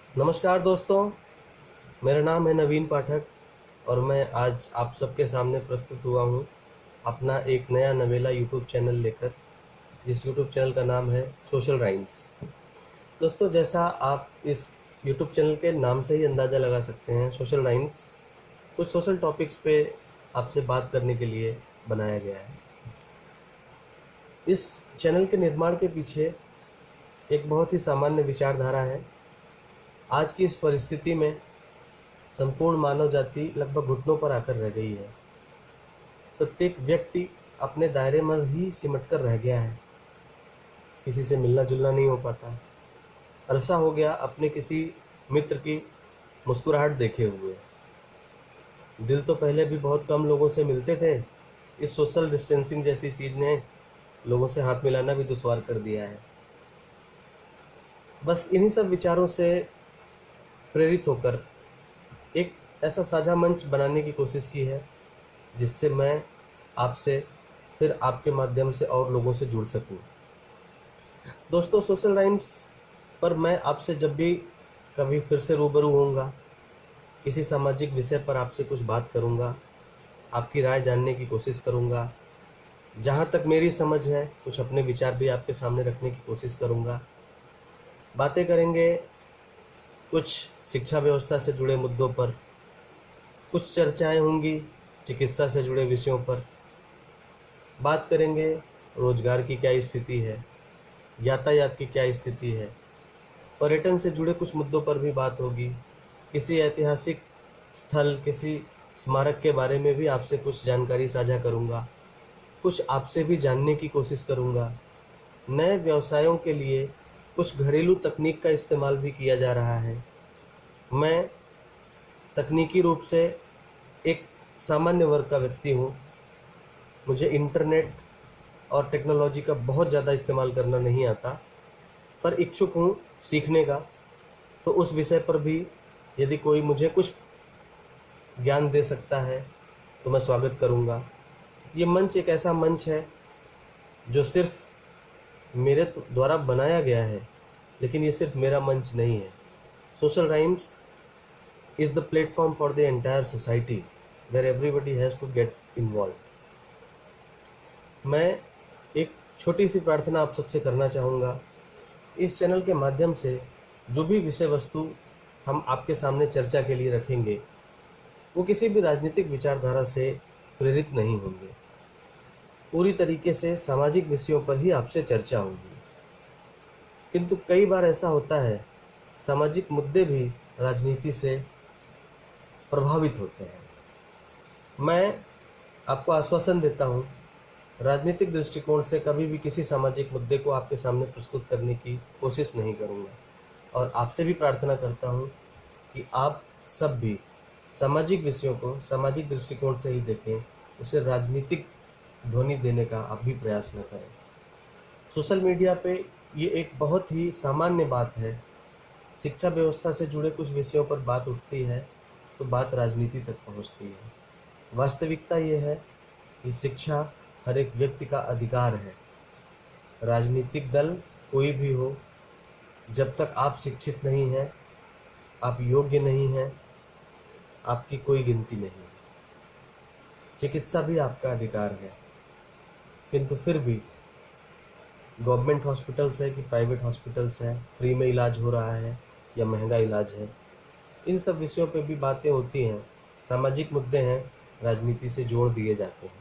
नमस्कार दोस्तों, मेरा नाम है नवीन पाठक और मैं आज आप सबके सामने प्रस्तुत हुआ हूँ अपना एक नया नवेला यूट्यूब चैनल लेकर, जिस यूट्यूब चैनल का नाम है सोशल राइम्स। दोस्तों, जैसा आप इस यूट्यूब चैनल के नाम से ही अंदाज़ा लगा सकते हैं, सोशल राइम्स कुछ सोशल टॉपिक्स पे आपसे बात करने के लिए बनाया गया है। इस चैनल के निर्माण के पीछे एक बहुत ही सामान्य विचारधारा है। आज की इस परिस्थिति में संपूर्ण मानव जाति लगभग घुटनों पर आकर रह गई है। प्रत्येक व्यक्ति अपने दायरे में ही सिमट कर रह गया है। किसी से मिलना जुलना नहीं हो पाता। अरसा हो गया अपने किसी मित्र की मुस्कुराहट देखे हुए। दिल तो पहले भी बहुत कम लोगों से मिलते थे। इस सोशल डिस्टेंसिंग जैसी चीज़ ने लोगों से हाथ मिलाना भी दुश्वार कर दिया है। बस इन्हीं सब विचारों से प्रेरित होकर एक ऐसा साझा मंच बनाने की कोशिश की है, जिससे मैं आपसे फिर आपके माध्यम से और लोगों से जुड़ सकूं। दोस्तों, सोशल राइम्स पर मैं आपसे जब भी कभी फिर से रूबरू होऊंगा, किसी सामाजिक विषय पर आपसे कुछ बात करूंगा, आपकी राय जानने की कोशिश करूंगा। जहां तक मेरी समझ है, कुछ अपने विचार भी आपके सामने रखने की कोशिश करूंगा। बातें करेंगे कुछ शिक्षा व्यवस्था से जुड़े मुद्दों पर, कुछ चर्चाएं होंगी चिकित्सा से जुड़े विषयों पर। बात करेंगे रोजगार की क्या स्थिति है, यातायात की क्या स्थिति है, पर्यटन से जुड़े कुछ मुद्दों पर भी बात होगी। किसी ऐतिहासिक स्थल, किसी स्मारक के बारे में भी आपसे कुछ जानकारी साझा करूंगा। कुछ आपसे भी जानने की कोशिश करूंगा। नए व्यवसायों के लिए कुछ घरेलू तकनीक का इस्तेमाल भी किया जा रहा है। मैं तकनीकी रूप से एक सामान्य वर्ग का व्यक्ति हूँ। मुझे इंटरनेट और टेक्नोलॉजी का बहुत ज़्यादा इस्तेमाल करना नहीं आता, पर इच्छुक हूँ सीखने का। तो उस विषय पर भी यदि कोई मुझे कुछ ज्ञान दे सकता है तो मैं स्वागत करूँगा। ये मंच एक ऐसा मंच है जो सिर्फ मेरे द्वारा बनाया गया है, लेकिन ये सिर्फ मेरा मंच नहीं है। Social rhymes is the platform for the entire society where everybody has to get involved. मैं एक छोटी सी प्रार्थना आप सबसे करना चाहूँगा। इस चैनल के माध्यम से जो भी विषय वस्तु हम आपके सामने चर्चा के लिए रखेंगे, वो किसी भी राजनीतिक विचारधारा से प्रेरित नहीं होंगे। पूरी तरीके से सामाजिक विषयों पर ही आपसे चर्चा होगी। किंतु कई बार ऐसा होता है, सामाजिक मुद्दे भी राजनीति से प्रभावित होते हैं। मैं आपको आश्वासन देता हूँ, राजनीतिक दृष्टिकोण से कभी भी किसी सामाजिक मुद्दे को आपके सामने प्रस्तुत करने की कोशिश नहीं करूँगा। और आपसे भी प्रार्थना करता हूँ कि आप सब भी सामाजिक विषयों को सामाजिक दृष्टिकोण से ही देखें, उसे राजनीतिक ध्वनि देने का आप भी प्रयास न करें। सोशल मीडिया पे ये एक बहुत ही सामान्य बात है। शिक्षा व्यवस्था से जुड़े कुछ विषयों पर बात उठती है तो बात राजनीति तक पहुंचती है। वास्तविकता ये है कि शिक्षा हर एक व्यक्ति का अधिकार है। राजनीतिक दल कोई भी हो, जब तक आप शिक्षित नहीं हैं, आप योग्य नहीं हैं, आपकी कोई गिनती नहीं है। चिकित्सा भी आपका अधिकार है, किंतु फिर भी गवर्नमेंट हॉस्पिटल्स है कि प्राइवेट हॉस्पिटल्स है, फ्री में इलाज हो रहा है या महंगा इलाज है, इन सब विषयों पे भी बातें होती हैं। सामाजिक मुद्दे हैं, राजनीति से जोड़ दिए जाते हैं।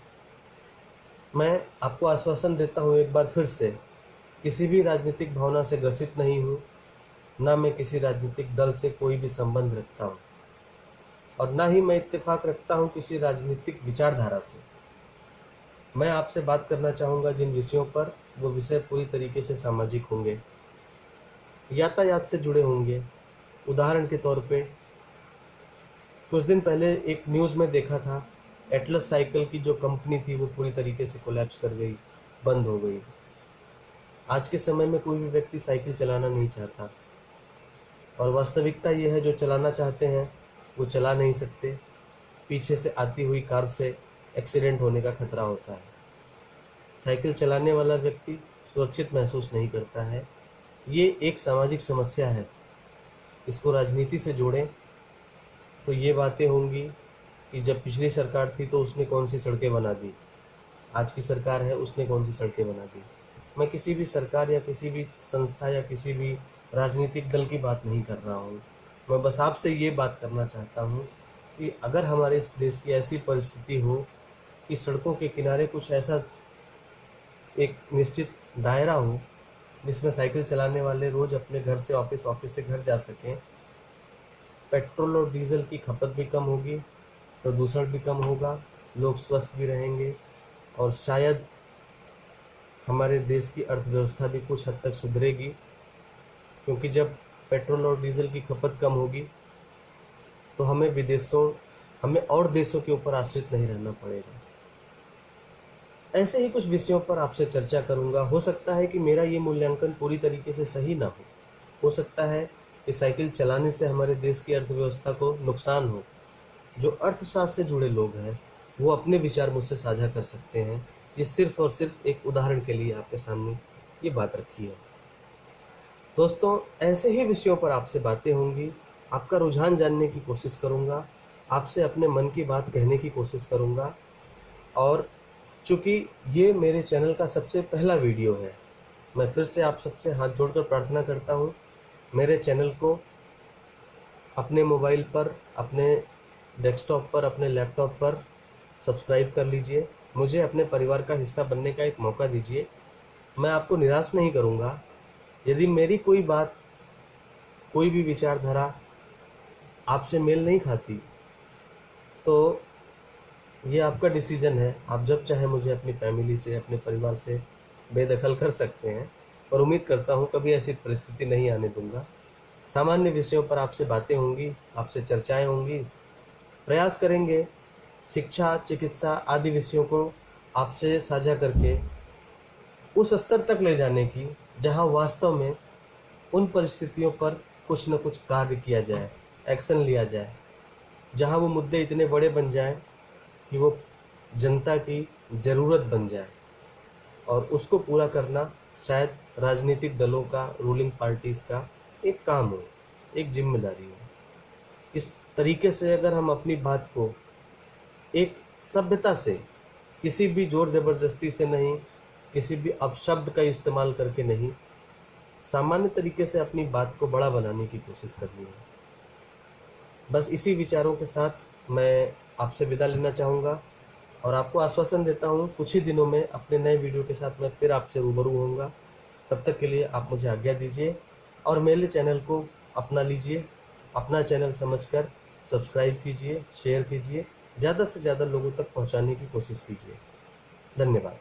मैं आपको आश्वासन देता हूँ एक बार फिर से, किसी भी राजनीतिक भावना से ग्रसित नहीं हूँ, ना मैं किसी राजनीतिक दल से कोई भी संबंध रखता हूँ, और ना ही मैं इत्तेफाक रखता हूँ किसी राजनीतिक विचारधारा से। मैं आपसे बात करना चाहूँगा जिन विषयों पर, वो विषय पूरी तरीके से सामाजिक होंगे, यातायात से जुड़े होंगे। उदाहरण के तौर पे कुछ दिन पहले एक न्यूज़ में देखा था, एटलस साइकिल की जो कंपनी थी वो पूरी तरीके से कोलैप्स कर गई, बंद हो गई। आज के समय में कोई भी व्यक्ति साइकिल चलाना नहीं चाहता, और वास्तविकता ये है, जो चलाना चाहते हैं वो चला नहीं सकते। पीछे से आती हुई कार से एक्सीडेंट होने का खतरा होता है। साइकिल चलाने वाला व्यक्ति सुरक्षित महसूस नहीं करता है। ये एक सामाजिक समस्या है। इसको राजनीति से जोड़ें तो ये बातें होंगी कि जब पिछली सरकार थी तो उसने कौन सी सड़कें बना दी, आज की सरकार है उसने कौन सी सड़कें बना दी। मैं किसी भी सरकार या किसी भी संस्था या किसी भी राजनीतिक दल की बात नहीं कर रहा हूँ। मैं बस आपसे ये बात करना चाहता हूँ कि अगर हमारे इस देश की ऐसी परिस्थिति हो कि सड़कों के किनारे कुछ ऐसा एक निश्चित दायरा हो जिसमें साइकिल चलाने वाले रोज़ अपने घर से ऑफिस, ऑफिस से घर जा सकें, पेट्रोल और डीजल की खपत भी कम होगी, प्रदूषण भी कम होगा, लोग स्वस्थ भी रहेंगे और शायद हमारे देश की अर्थव्यवस्था भी कुछ हद तक सुधरेगी, क्योंकि जब पेट्रोल और डीजल की खपत कम होगी तो हमें और देशों के ऊपर आश्रित नहीं रहना पड़ेगा। ऐसे ही कुछ विषयों पर आपसे चर्चा करूंगा। हो सकता है कि मेरा ये मूल्यांकन पूरी तरीके से सही ना हो सकता है कि साइकिल चलाने से हमारे देश की अर्थव्यवस्था को नुकसान हो। जो अर्थशास्त्र से जुड़े लोग हैं वो अपने विचार मुझसे साझा कर सकते हैं। ये सिर्फ और सिर्फ एक उदाहरण के लिए आपके सामने ये बात रखी है। दोस्तों, ऐसे ही विषयों पर आपसे बातें होंगी, आपका रुझान जानने की कोशिश करूंगा, आपसे अपने मन की बात कहने की कोशिश करूंगा। और चूँकि ये मेरे चैनल का सबसे पहला वीडियो है, मैं फिर से आप सबसे हाथ जोड़कर प्रार्थना करता हूँ, मेरे चैनल को अपने मोबाइल पर, अपने डेस्कटॉप पर, अपने लैपटॉप पर सब्सक्राइब कर लीजिए। मुझे अपने परिवार का हिस्सा बनने का एक मौका दीजिए। मैं आपको निराश नहीं करूँगा। यदि मेरी कोई बात, कोई भी विचारधारा आपसे मेल नहीं खाती तो ये आपका डिसीजन है। आप जब चाहे मुझे अपनी फैमिली से, अपने परिवार से बेदखल कर सकते हैं, और उम्मीद करता हूँ कभी ऐसी परिस्थिति नहीं आने दूंगा। सामान्य विषयों पर आपसे बातें होंगी, आपसे चर्चाएं होंगी। प्रयास करेंगे शिक्षा, चिकित्सा आदि विषयों को आपसे साझा करके उस स्तर तक ले जाने की जहां वास्तव में उन परिस्थितियों पर कुछ न कुछ कार्य किया जाए, एक्शन लिया जाए, जहां वो मुद्दे इतने बड़े बन जाएं कि वो जनता की ज़रूरत बन जाए, और उसको पूरा करना शायद राजनीतिक दलों का, रूलिंग पार्टीज़ का एक काम हो, एक जिम्मेदारी हो। इस तरीके से अगर हम अपनी बात को एक सभ्यता से, किसी भी जोर ज़बरदस्ती से नहीं, किसी भी अपशब्द का इस्तेमाल करके नहीं, सामान्य तरीके से अपनी बात को बड़ा बनाने की कोशिश करनी है। बस इसी विचारों के साथ मैं आपसे विदा लेना चाहूँगा और आपको आश्वासन देता हूँ कुछ ही दिनों में अपने नए वीडियो के साथ मैं फिर आपसे रूबरू होऊंगा। तब तक के लिए आप मुझे आज्ञा दीजिए और मेरे चैनल को अपना लीजिए, अपना चैनल समझकर सब्सक्राइब कीजिए, शेयर कीजिए, ज़्यादा से ज़्यादा लोगों तक पहुँचाने की कोशिश कीजिए। धन्यवाद।